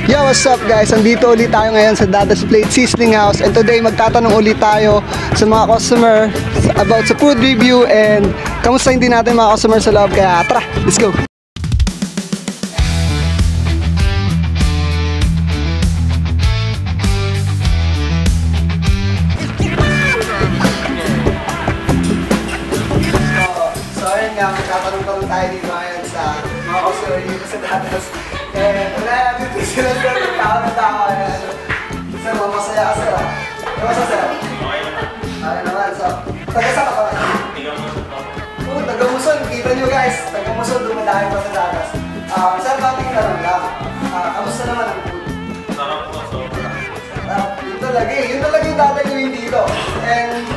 Yo, what's up guys? Andito ulit tayo ngayon sa Dada's Plate Sizzling House, and today magtatanong ulit tayo sa mga customer about sa food review and kamusta hindi natin mga customer sa loob. Kaya tara, let's go! So ayun nga, magtatanong tayo dito ngayon sa mga customer dito sa Dada's. Wala natin ito sila sir, nagtao na sir, masaya ka sir ah. Kamusta sir? Okay naman, so taga-saan ka pa? Oo, taga-Muson, kita nyo guys, taga-Muson, dumadaan pa sa Dadas. Sir, bakit tanong lang? Kamusta naman ang food? Sarap po, sobra. Yun talaga yung dadalawin dito. And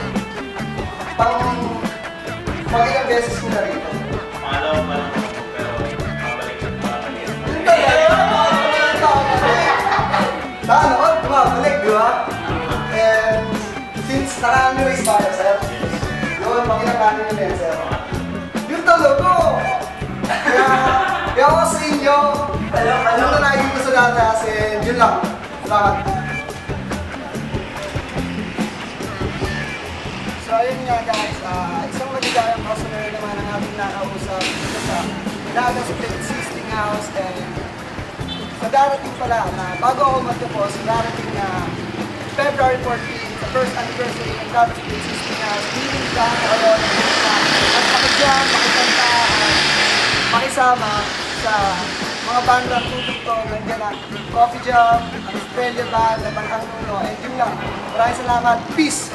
ilang beses ko na rito. Pangalawa pa lang ako, pero babalik at babalik. Saan naman? Bumabalik, di ba? And since naka-underways pa kayo, sir, yun, pakinagkanin nyo din, sir. Yung talaga! Kaya ako sa inyo, alam na lagi ko sa Dadas, and yun lang. Salamat. So ayun nga guys, isang maligayang customer naman ang ating nakausap dito sa Dada's Plate Sizzling House, and sa darating pala na bago ako magtapos, sa darating na February 14, sa first anniversary ng Dada's Plate Sizzling House, hindi ka kayo at makidyan, makikanta, makisama sa mga bandang tutugtog, nandiyan na Coffee Jam, Australia Band, Napanghang Nuno, and yun lang. Maraming salamat. Peace!